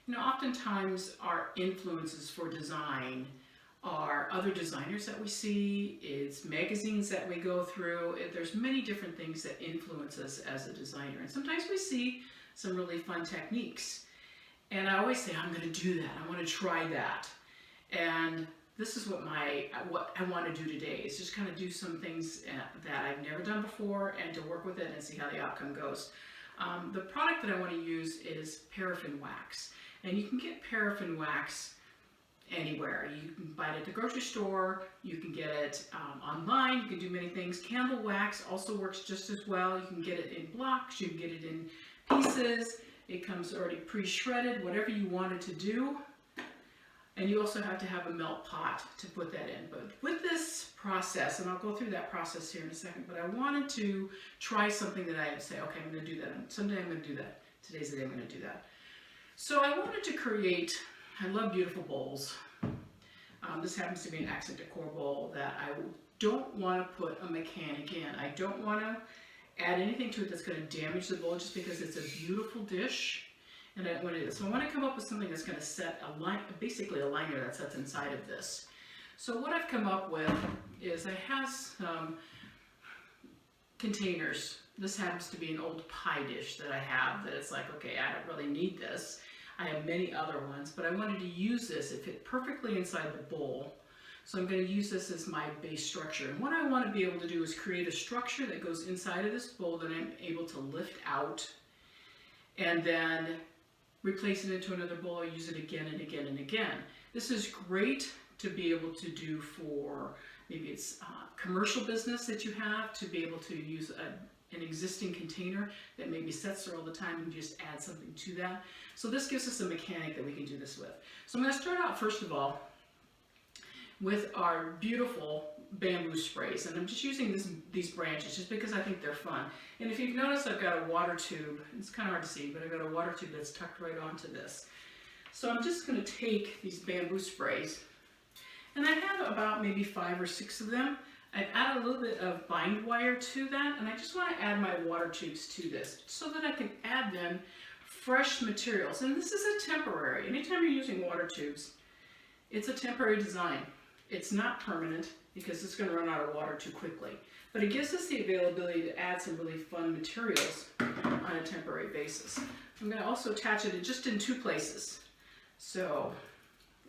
You know, oftentimes our influences for design are other designers that we see, it's magazines that we go through. There's many different things that influence us as a designer. And sometimes we see some really fun techniques. And I always say, I'm going to do that. I want to try that. And this is what I want to do today, is just kind of do some things that I've never done before and to work with it and see how the outcome goes. The product that I want to use is paraffin wax. And you can get paraffin wax anywhere. You can buy it at the grocery store, you can get it online, you can do many things. Candle wax also works just as well. You can get it in blocks, you can get it in pieces. It comes already pre-shredded, whatever you want it to do. And you also have to have a melt pot to put that in. But with this process, and I'll go through that process here in a second, but I wanted to try something that I would say, okay, I'm going to do that. Someday I'm going to do that. Today's the day I'm going to do that. So I wanted to create, I love beautiful bowls. This happens to be an accent decor bowl that I don't want to put a mechanic in. I don't want to add anything to it that's going to damage the bowl just because it's a beautiful dish. And what it is. So I want to come up with something that's going to set a line, basically a liner that sets inside of this. So what I've come up with is I have some containers. This happens to be an old pie dish that I have that it's like, okay, I don't really need this. I have many other ones, but I wanted to use this. It fit perfectly inside the bowl. So I'm going to use this as my base structure. And what I want to be able to do is create a structure that goes inside of this bowl that I'm able to lift out and then replace it into another bowl, use it again and again and again. This is great to be able to do for, maybe it's commercial business that you have, to be able to use an existing container that maybe sets there all the time and just add something to that. So this gives us a mechanic that we can do this with. So I'm going to start out first of all with our beautiful bamboo sprays, and I'm just using these branches just because I think they're fun. And if you've noticed, I've got a water tube. It's kind of hard to see, but I've got a water tube that's tucked right onto this. So I'm just going to take these bamboo sprays, and I have about maybe 5 or 6 of them. I've added a little bit of bind wire to that, and I just want to add my water tubes to this so that I can add them fresh materials. And this is a temporary. Anytime you're using water tubes, it's a temporary design. It's not permanent because it's going to run out of water too quickly. But it gives us the availability to add some really fun materials on a temporary basis. I'm going to also attach it just in 2 places. So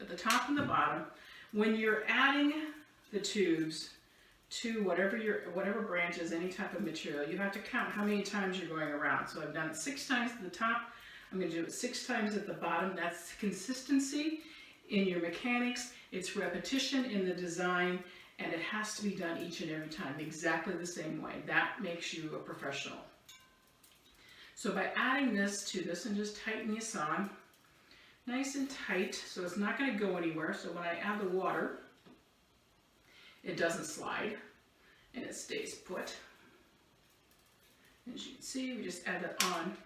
at the top and the bottom, when you're adding the tubes to whatever branches, any type of material, you have to count how many times you're going around. So I've done it 6 times at the top. I'm going to do it 6 times at the bottom. That's consistency in your mechanics. It's repetition in the design, and it has to be done each and every time exactly the same way. That makes you a professional. So by adding this to this and just tightening this on nice and tight so it's not going to go anywhere. So when I add the water, it doesn't slide and it stays put. As you can see, we just add that on.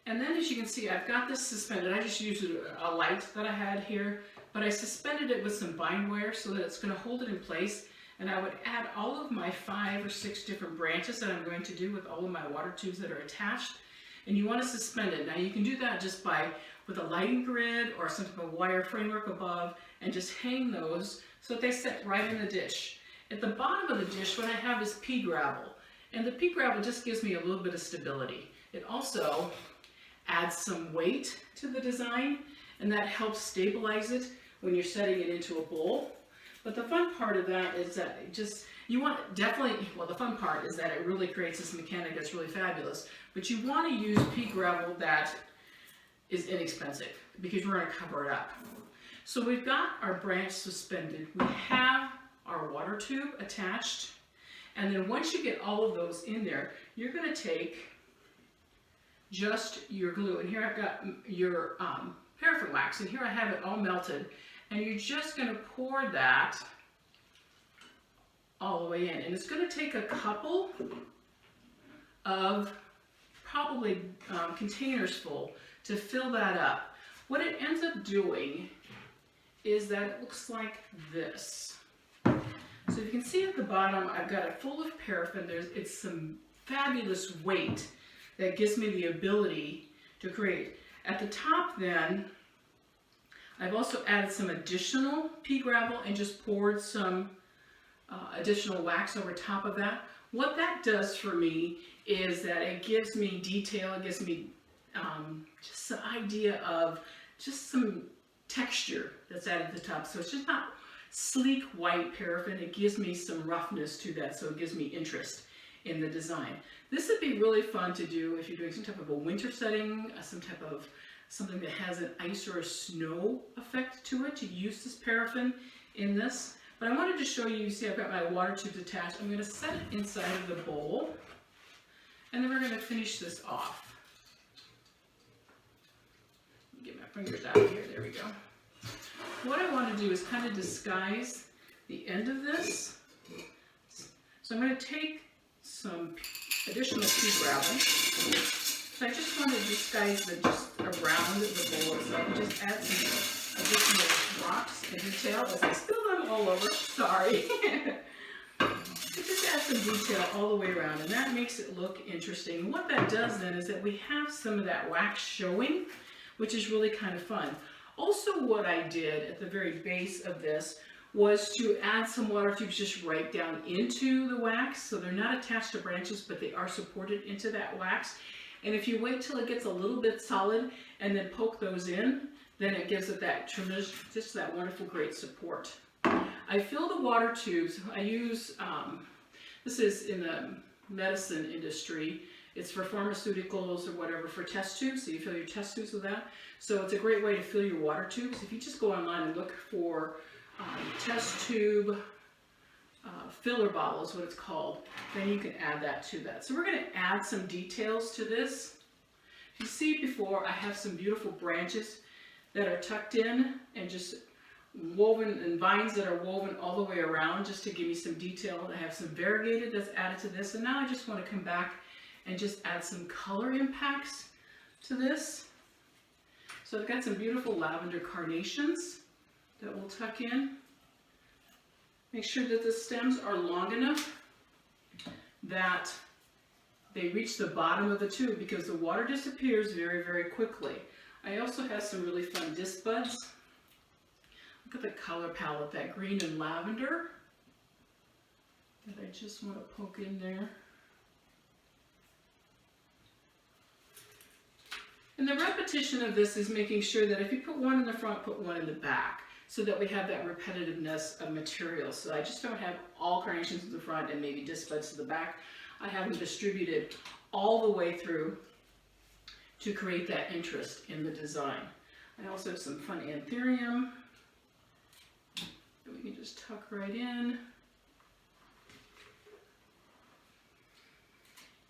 And then as you can see, I've got this suspended. I just used a light that I had here, but I suspended it with some bind wire so that it's going to hold it in place. And I would add all of my 5 or 6 different branches that I'm going to do with all of my water tubes that are attached. And you want to suspend it. Now you can do that just with a lighting grid or some type of wire framework above, and just hang those so that they sit right in the dish. At the bottom of the dish, what I have is pea gravel. And the pea gravel just gives me a little bit of stability. It also adds some weight to the design, and that helps stabilize it when you're setting it into a bowl. But the fun part of that is that the fun part is that it really creates this mechanic that's really fabulous. But you want to use pea gravel that is inexpensive because we're going to cover it up. So we've got our branch suspended. We have our water tube attached. And then once you get all of those in there, you're going to take just your glue. And here I've got your paraffin wax, and here I have it all melted. And you're just going to pour that all the way in. And it's going to take a couple of probably containers full to fill that up. What it ends up doing is that it looks like this. So you can see at the bottom, I've got it full of paraffin. It's some fabulous weight that gives me the ability to create. At the top then, I've also added some additional pea gravel and just poured some additional wax over top of that. What that does for me is that it gives me detail, it gives me just an idea of just some texture that's added at the top. So it's just not sleek white paraffin, it gives me some roughness to that, so it gives me interest in the design. This would be really fun to do if you're doing some type of a winter setting, some type of something that has an ice or a snow effect to it, to use this paraffin in this. But I wanted to show you, see I've got my water tubes attached. I'm going to set it inside of the bowl, and then we're going to finish this off. Get my fingers out of here, there we go. What I want to do is kind of disguise the end of this. So I'm going to take some additional pea gravel. So I just want to disguise just around the bowl itself and just add some additional rocks and detail as I spill them all over. Sorry. Just add some detail all the way around, and that makes it look interesting. And what that does then is that we have some of that wax showing, which is really kind of fun. Also, what I did at the very base of this was to add some water tubes just right down into the wax. So they're not attached to branches, but they are supported into that wax. And if you wait till it gets a little bit solid and then poke those in, then it gives it that tremendous, just that wonderful, great support. I fill the water tubes. I use, this is in the medicine industry. It's for pharmaceuticals or whatever, for test tubes, so you fill your test tubes with that. So it's a great way to fill your water tubes. If you just go online and look for test tube filler bottle is what it's called, then you can add that to that. So we're going to add some details to this. You see before, I have some beautiful branches that are tucked in and just woven, and vines that are woven all the way around just to give me some detail. I have some variegated that's added to this, and now I just want to come back and just add some color impacts to this. So I've got some beautiful lavender carnations that we'll tuck in. Make sure that the stems are long enough that they reach the bottom of the tube, because the water disappears very, very quickly. I also have some really fun disc buds. Look at the color palette, that green and lavender that I just want to poke in there. And the repetition of this is making sure that if you put one in the front, put one in the back, so that we have that repetitiveness of material. So I just don't have all carnations in the front and maybe disc buds to the back. I have them distributed all the way through to create that interest in the design. I also have some fun anthurium that we can just tuck right in.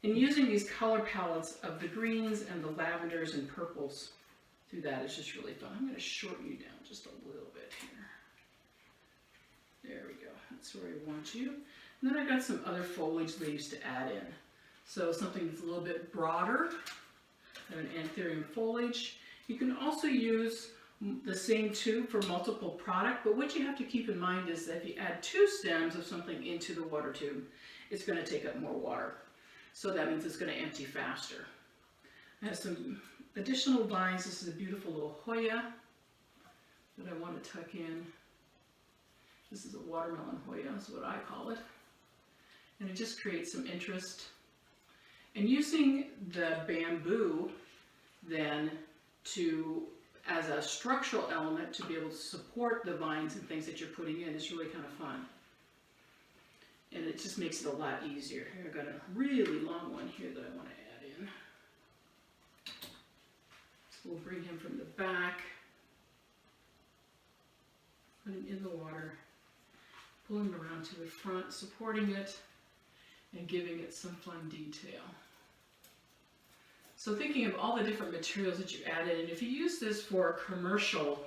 And using these color palettes of the greens and the lavenders and purples through that is just really fun. I'm going to shorten you down just a little bit here. There we go. That's where I want you. And then I got some other foliage leaves to add in. So something that's a little bit broader, an anthurium foliage. You can also use the same tube for multiple product, but what you have to keep in mind is that if you add 2 stems of something into the water tube, it's going to take up more water. So that means it's going to empty faster. I have some additional vines. This is a beautiful little Hoya that I want to tuck in. This is a watermelon Hoya, is what I call it. And it just creates some interest. And using the bamboo then as a structural element to be able to support the vines and things that you're putting in is really kind of fun. And it just makes it a lot easier. Here I've got a really long one here that I want to add in. So we'll bring him from the back, put him in the water, pull him around to the front, supporting it and giving it some fun detail. So thinking of all the different materials that you added, and if you use this for a commercial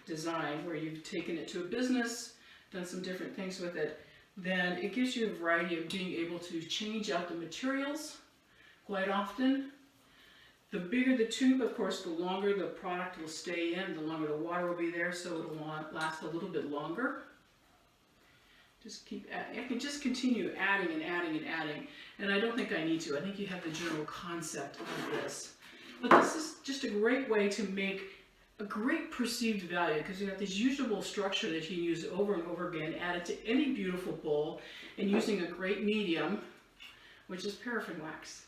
design where you've taken it to a business, done some different things with it, then it gives you a variety of being able to change out the materials quite often. The bigger the tube, of course, the longer the product will stay in, the longer the water will be there, so it'll last a little bit longer. Just keep adding. I can just continue adding and adding and adding, and I don't think I need to. I think you have the general concept of this. But this is just a great way to make a great perceived value because you have this usable structure that you can use over and over again, add it to any beautiful bowl, and using a great medium, which is paraffin wax.